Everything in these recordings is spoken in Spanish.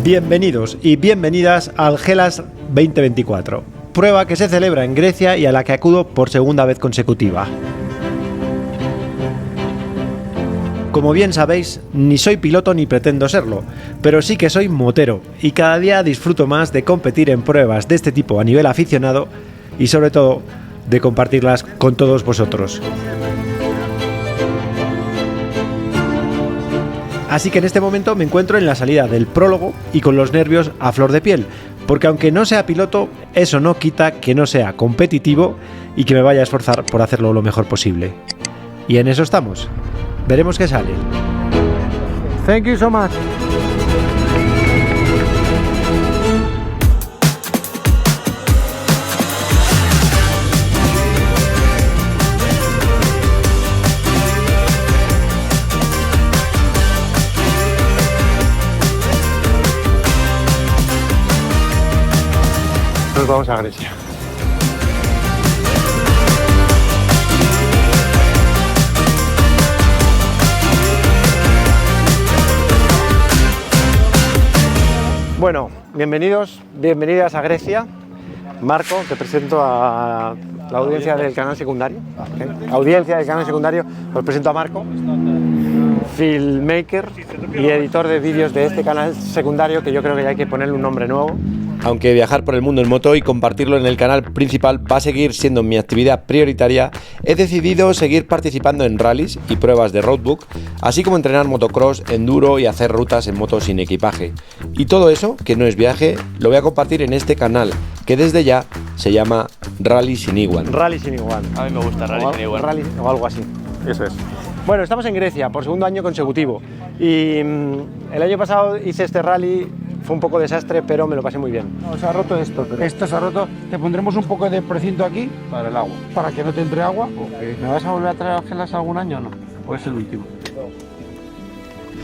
Bienvenidos y bienvenidas al Hellas 2024, prueba que se celebra en Grecia y a la que acudo por segunda vez consecutiva. Como bien sabéis, ni soy piloto ni pretendo serlo, pero sí que soy motero y cada día disfruto más de competir en pruebas de este tipo a nivel aficionado y sobre todo de compartirlas con todos vosotros. Así que en este momento me encuentro en la salida del prólogo y con los nervios a flor de piel, porque aunque no sea piloto, eso no quita que no sea competitivo y que me vaya a esforzar por hacerlo lo mejor posible. Y en eso estamos. Veremos qué sale. Thank you so much. Nos vamos a Grecia. Bueno, bienvenidas a Grecia. Marco, te presento a la audiencia del canal secundario. Audiencia del canal secundario, os presento a Marco, filmmaker y editor de vídeos de este canal secundario, que yo creo que ya hay que ponerle un nombre nuevo. Aunque viajar por el mundo en moto y compartirlo en el canal principal va a seguir siendo mi actividad prioritaria, he decidido seguir participando en rallies y pruebas de roadbook, así como entrenar motocross, enduro y hacer rutas en moto sin equipaje. Y todo eso, que no es viaje, lo voy a compartir en este canal, que desde ya se llama Rally Sin Igual. Rally Sin Igual. A mí me gusta Rally Sin Igual. Rally o algo así, eso es. Bueno, estamos en Grecia por segundo año consecutivo y el año pasado hice este rally. Fue un poco desastre, pero me lo pasé muy bien. No, se ha roto esto, pero... Esto se ha roto. Te pondremos un poco de precinto aquí. Para el agua. Para que no te entre agua. Okay. ¿Me vas a volver a traer a Hellas algún año o no? ¿O es el último?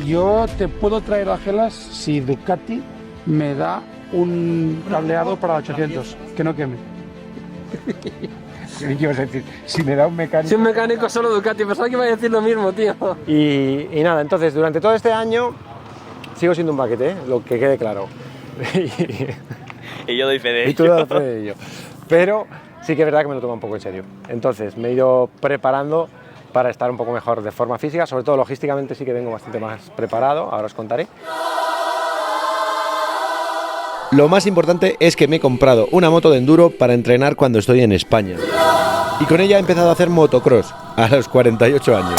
Yo te puedo traer a Hellas si Ducati me da un cableado para 800, que no queme. ¿Qué ibas a decir? Si me da un mecánico... Si un mecánico solo Ducati, pensaba que iba a decir lo mismo, tío. Y nada, entonces durante todo este año sigo siendo un paquete, lo que quede claro. Y yo doy fe de ello. Y tú das fe de ello. Pero sí que es verdad que me lo tomo un poco en serio. Entonces me he ido preparando para estar un poco mejor de forma física, sobre todo logísticamente sí que vengo bastante más preparado, ahora os contaré. Lo más importante es que me he comprado una moto de enduro para entrenar cuando estoy en España. Y con ella he empezado a hacer motocross a los 48 años.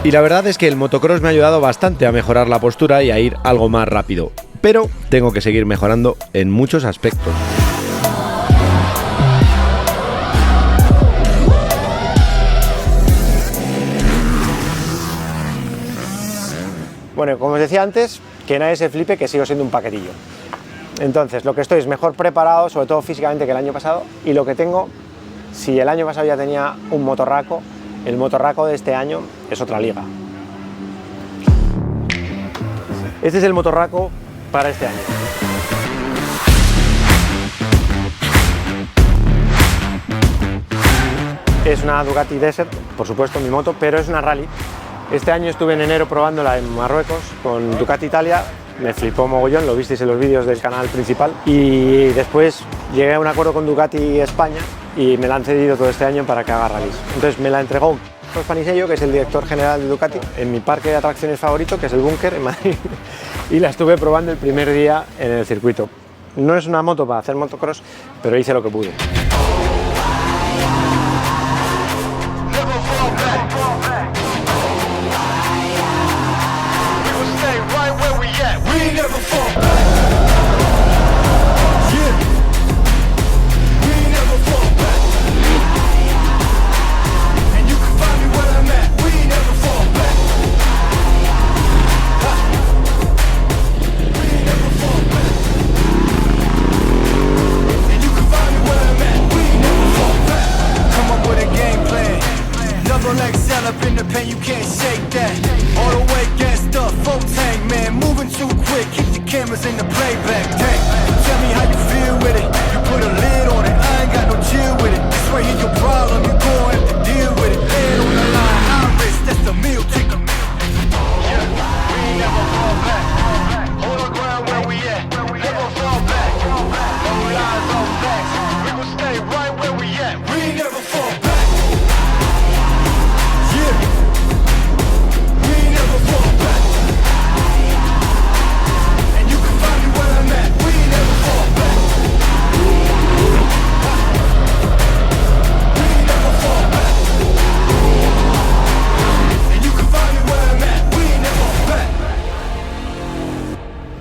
Y la verdad es que el motocross me ha ayudado bastante a mejorar la postura y a ir algo más rápido, pero tengo que seguir mejorando en muchos aspectos. Bueno, como os decía antes, que nadie se flipe que sigo siendo un paquetillo. Entonces, lo que estoy es mejor preparado, sobre todo físicamente, que el año pasado, y lo que tengo, si el año pasado ya tenía un motorraco, el motorraco de este año es otra liga. Este es el motorraco para este año. Es una Ducati Desert, por supuesto, mi moto, pero es una rally. Este año estuve en enero probándola en Marruecos con Ducati Italia, me flipó mogollón, lo visteis en los vídeos del canal principal, y después llegué a un acuerdo con Ducati España y me la han cedido todo este año para que haga rallies. Entonces me la entregó Panisello, que es el director general de Ducati, en mi parque de atracciones favorito, que es el Búnker en Madrid, y la estuve probando el primer día en el circuito. No es una moto para hacer motocross, pero hice lo que pude. Double XL up in the pen, you can't shake that. All the way gassed up, full tank, man. Moving too quick, keep the cameras in the playback. Tank, tell me how you feel with it. You put a lid on it, I ain't got no chill with it. This right here your problem, you gon' have to deal with it. Head on the line, high risk, that's the meal ticket. Yeah, we ain't never fall back. Hold the ground where we at, never fall back. No lies, no facts, we gon' stay right where we at. We ain't never fall back.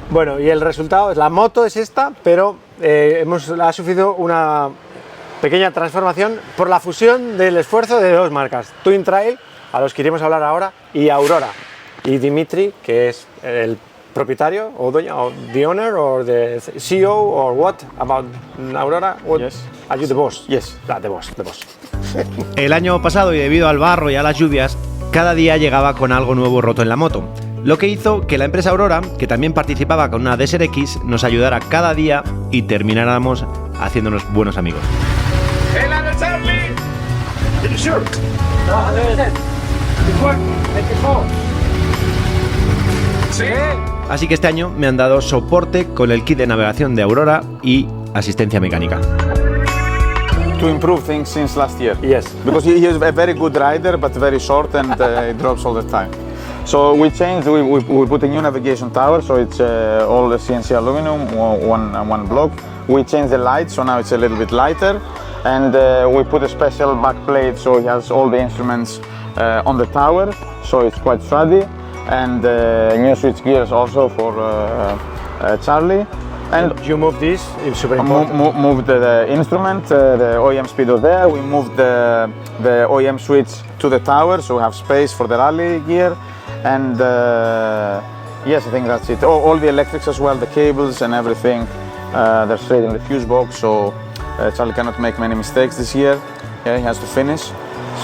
Bueno, y el resultado, la moto es esta, pero ha sufrido una pequeña transformación por la fusión del esfuerzo de dos marcas, Twin Trail, a los que iremos a hablar ahora, y Aurora. Y Dimitri, que es el propietario, o dueño, o the owner, or the CEO, or what about Aurora? What? Yes. Are you the boss? Yes. The boss, the boss. El año pasado, y debido al barro y a las lluvias, cada día llegaba con algo nuevo roto en la moto. Lo que hizo que la empresa Aurora, que también participaba con una Desert X, nos ayudara cada día y termináramos haciéndonos buenos amigos. ¡Hello, Charlie! Así que este año me han dado soporte con el kit de navegación de Aurora y asistencia mecánica. To improve things since last year. Yes. Because he is a very good rider, but very short and he drops all the time. So we changed, we put a new navigation tower, so it's all the CNC aluminum, one block. We changed the light, so now it's a little bit lighter. And we put a special back plate, so he has all the instruments on the tower, so it's quite sturdy. And new switch gears also for Charlie. And you move this, it's super important. Moved the instrument, the OEM speedo there. We moved the OEM switch to the tower, so we have space for the rally gear. And yes, I think that's it. All the electrics as well, the cables and everything, they're straight in the fuse box, so Charlie cannot make many mistakes this year. Yeah, he has to finish.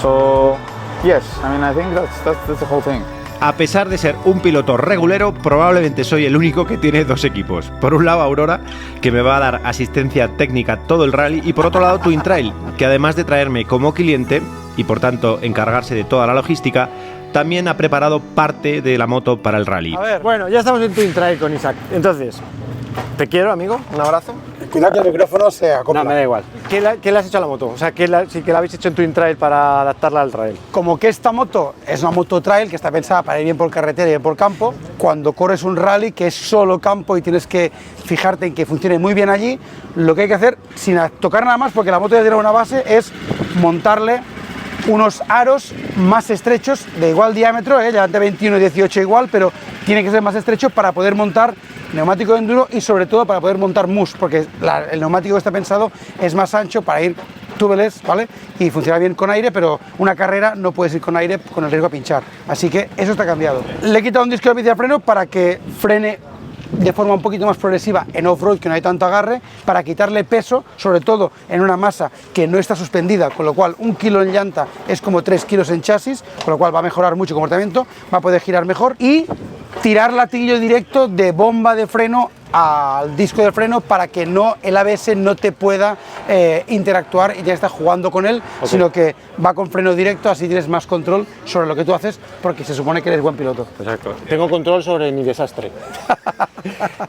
So yes, I mean, I think that's the whole thing. A pesar de ser un piloto regulero, probablemente soy el único que tiene dos equipos. Por un lado Aurora, que me va a dar asistencia técnica todo el rally, y por otro lado Twin Trail, que además de traerme como cliente y por tanto encargarse de toda la logística, también ha preparado parte de la moto para el rally. A ver, bueno, ya estamos en Twin Trail con Isaac. Entonces, te quiero, amigo, un abrazo. Cuidado que el micrófono se acopla. No, me da igual. ¿Qué le has hecho a la moto? O sea, sí que la habéis hecho en Twin Trail para adaptarla al trail. Como que esta moto es una moto trail que está pensada para ir bien por carretera y bien por campo, cuando corres un rally que es solo campo y tienes que fijarte en que funcione muy bien allí, lo que hay que hacer, sin tocar nada más, porque la moto ya tiene una base, es montarle unos aros más estrechos de igual diámetro, ya de 21 y 18 igual, pero tiene que ser más estrecho para poder montar neumático de enduro y sobre todo para poder montar mus, porque el neumático que está pensado es más ancho para ir tubeless, ¿vale? Y funciona bien con aire, pero una carrera no puedes ir con aire con el riesgo a pinchar. Así que eso está cambiado. Le he quitado un disco de bici a freno para que frene de forma un poquito más progresiva en off-road, que no hay tanto agarre, para quitarle peso, sobre todo en una masa que no está suspendida, con lo cual 1 kilo en llanta es como 3 kilos en chasis, con lo cual va a mejorar mucho el comportamiento, va a poder girar mejor, y tirar latillo directo de bomba de freno al disco de freno para que el ABS no te pueda interactuar y ya está jugando con él, sino que va con freno directo, así tienes más control sobre lo que tú haces, porque se supone que eres buen piloto. Exacto. Tengo control sobre mi desastre.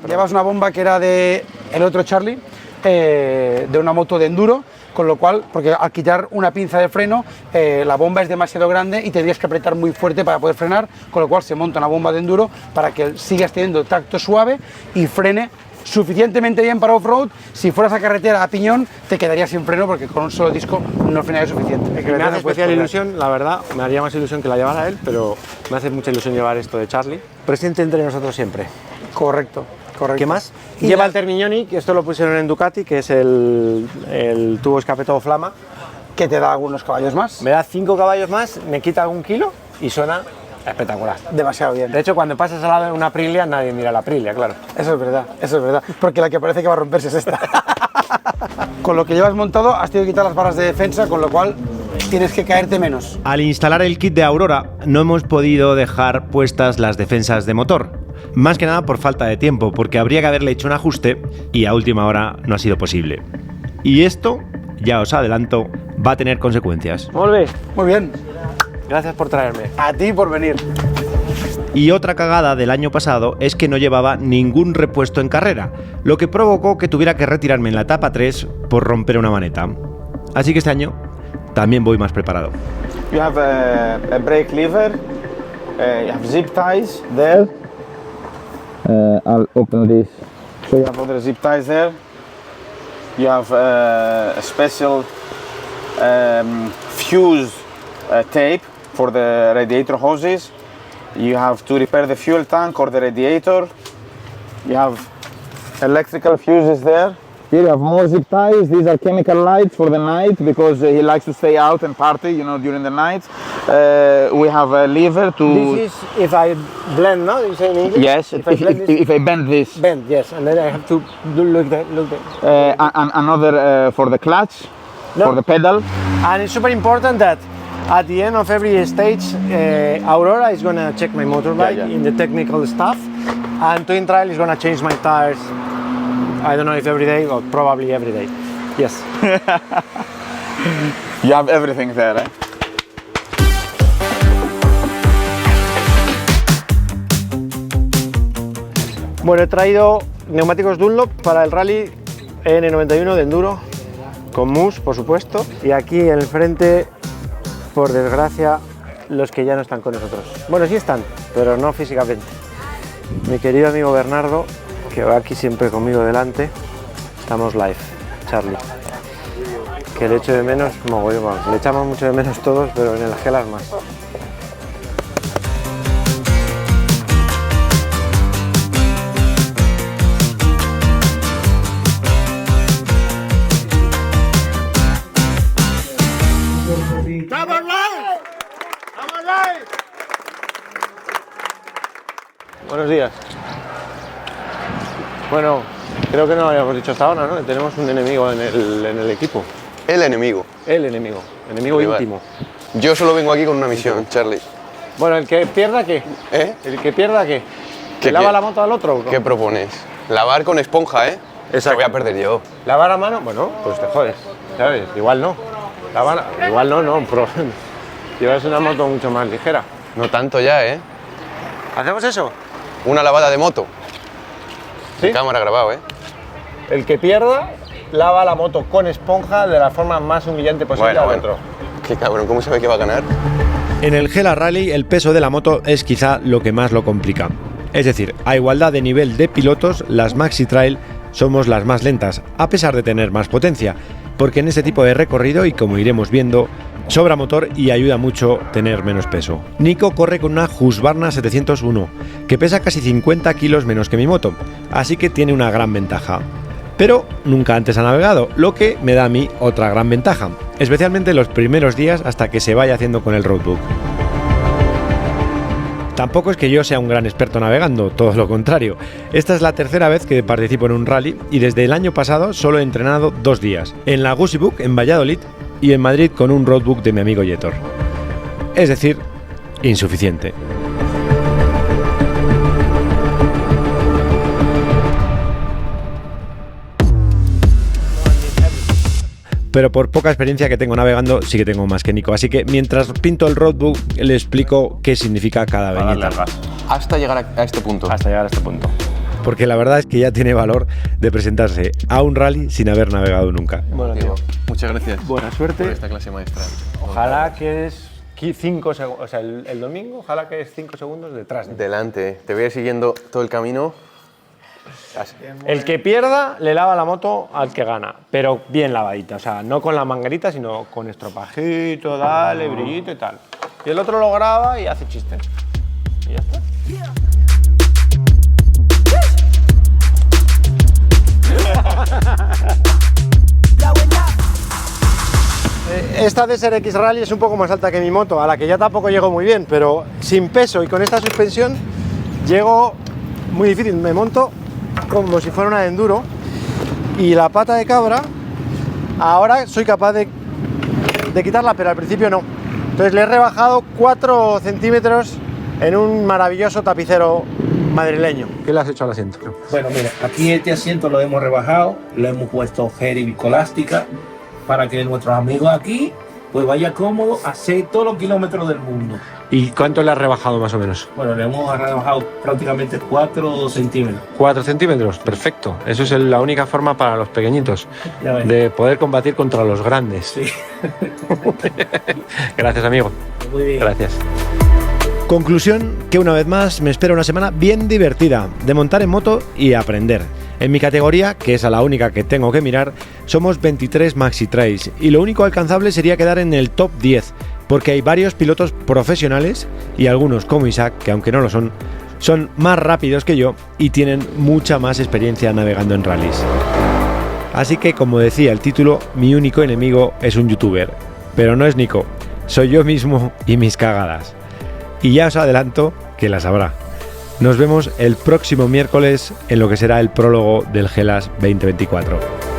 Llevas una bomba que era de el otro Charlie, de una moto de enduro, con lo cual, porque al quitar una pinza de freno, la bomba es demasiado grande y tendrías que apretar muy fuerte para poder frenar, con lo cual se monta una bomba de enduro para que sigas teniendo tacto suave y frene suficientemente bien para off-road. Si fueras a carretera a piñón, te quedarías sin freno porque con un solo disco no frenaría suficiente. Me hace especial ilusión, la verdad, me haría más ilusión que la llevara él, pero me hace mucha ilusión llevar esto de Charlie. Presente entre nosotros siempre. Correcto. Correcto. ¿Qué más? Y lleva el Termignoni, que esto lo pusieron en Ducati, que es el tubo escape todo flama. Que te da algunos caballos más. Me da 5 caballos más, me quita 1 kilo y suena espectacular. Demasiado bien. De hecho, cuando pasas al lado de una Aprilia, nadie mira la Aprilia, claro. Eso es verdad, porque la que parece que va a romperse es esta. Con lo que llevas montado, has tenido que quitar las barras de defensa, con lo cual tienes que caerte menos. Al instalar el kit de Aurora no hemos podido dejar puestas las defensas de motor. Más que nada por falta de tiempo, porque habría que haberle hecho un ajuste y a última hora no ha sido posible. Y esto, ya os adelanto, va a tener consecuencias. Muy Muy bien. Gracias por traerme. A ti por venir. Y otra cagada del año pasado es que no llevaba ningún repuesto en carrera, lo que provocó que tuviera que retirarme en la etapa 3 por romper una maneta. Así que este año también voy más preparado. You have a brake lever, you have zip ties there. I'll open this. So you have other zip ties there. You have a special fuse tape for the radiator hoses. You have to repair the fuel tank or the radiator. You have electrical fuses there. Here you have more zip ties. These are chemical lights for the night because he likes to stay out and party, you know, during the night. We have a lever to... This is if I blend, no? You say in English? Yes, if I bend this. Bend, yes, and then I have to look there. And another for the clutch, No. for the pedal. And it's super important that at the end of every stage, Aurora is going to check my motorbike Yeah, yeah. in the technical stuff, and Twin Trail is going to change my tires. I don't know if every day, or probably every day. Yes. You have everything there, eh? Bueno, he traído neumáticos Dunlop para el Rally N91 de Enduro, con mousse, por supuesto, y aquí en el frente, por desgracia, los que ya no están con nosotros. Bueno, sí están, pero no físicamente. Mi querido amigo Bernardo, que va aquí siempre conmigo delante, estamos live, Charlie, que le echo de menos mogollón, bueno, le echamos mucho de menos todos, pero en el Gelas más. Buenos días. Bueno, creo que no lo habíamos dicho hasta ahora, ¿no? Tenemos un enemigo en el equipo. El enemigo. El enemigo. Enemigo Rival. íntimo. Yo solo vengo aquí con una misión, Charlie. Bueno, ¿el que pierda qué? ¿Eh? ¿El que pierda qué? ¿Qué ¿Que lava qué? la moto al otro? ¿O no? ¿Qué propones? Lavar con esponja, ¿eh? Exacto. Lo voy a perder yo. ¿Lavar a mano? Bueno, pues te jodes, ¿sabes? Igual no. Igual no, pero llevas una moto mucho más ligera. No tanto ya, ¿eh? ¿Hacemos eso? Una lavada de moto. ¿Sí? En cámara grabado, ¿eh? El que pierda, lava la moto con esponja de la forma más humillante posible al otro. Qué cabrón, ¿cómo sabe que va a ganar? En el Gela Rally el peso de la moto es quizá lo que más lo complica. Es decir, a igualdad de nivel de pilotos, las Maxi Trail somos las más lentas, a pesar de tener más potencia, porque en este tipo de recorrido, y como iremos viendo, sobra motor y ayuda mucho tener menos peso. Nico corre con una Husqvarna 701, que pesa casi 50 kilos menos que mi moto, así que tiene una gran ventaja. Pero nunca antes ha navegado, lo que me da a mí otra gran ventaja, especialmente los primeros días hasta que se vaya haciendo con el roadbook. Tampoco es que yo sea un gran experto navegando, todo lo contrario. Esta es la tercera vez que participo en un rally y desde el año pasado solo he entrenado 2 días, en la Gussie Book en Valladolid y en Madrid con un roadbook de mi amigo Yetor. Es decir, insuficiente. Pero por poca experiencia que tengo navegando, sí que tengo más que Nico. Así que mientras pinto el roadbook, le explico qué significa cada viñeta. Hasta llegar a este punto. Hasta llegar a este punto. Porque la verdad es que ya tiene valor de presentarse a un rally sin haber navegado nunca. Bueno, tío, Muchas gracias buena suerte. por esta clase maestra. Ojalá que es 5 segundos, o sea, el domingo, ojalá que es 5 segundos detrás. Delante, te voy a ir siguiendo todo el camino. El que pierda le lava la moto al que gana, pero bien lavadita, o sea, no con la manguerita, sino con estropajito, dale, brillito y tal. Y el otro lo graba y hace chistes. Y ya está. Esta DSR-X Rally es un poco más alta que mi moto, a la que ya tampoco llego muy bien, pero sin peso y con esta suspensión llego muy difícil. Me monto como si fuera una de enduro y la pata de cabra ahora soy capaz de de quitarla, pero al principio no. Entonces le he rebajado 4 centímetros en un maravilloso tapicero madrileño. ¿Qué le has hecho al asiento? Bueno, mira, aquí este asiento lo hemos rebajado, le hemos puesto gel y viscoelástica para que nuestros amigos aquí pues vaya cómodo a hacer todos los kilómetros del mundo. ¿Y cuánto le has rebajado más o menos? Bueno, le hemos rebajado prácticamente 4 centímetros. 4 centímetros, perfecto. Eso es la única forma para los pequeñitos Ya ves. de poder combatir contra los grandes. Sí. Gracias, amigo. Muy bien. Gracias. Conclusión, que una vez más me espera una semana bien divertida de montar en moto y aprender. En mi categoría, que es a la única que tengo que mirar, somos 23 Maxi Trails y lo único alcanzable sería quedar en el top 10, porque hay varios pilotos profesionales y algunos como Isaac, que aunque no lo son más rápidos que yo y tienen mucha más experiencia navegando en rallies. Así que, como decía el título, mi único enemigo es un youtuber, pero no es Nico, soy yo mismo y mis cagadas. Y ya os adelanto que las habrá. Nos vemos el próximo miércoles en lo que será el prólogo del Gelas 2024.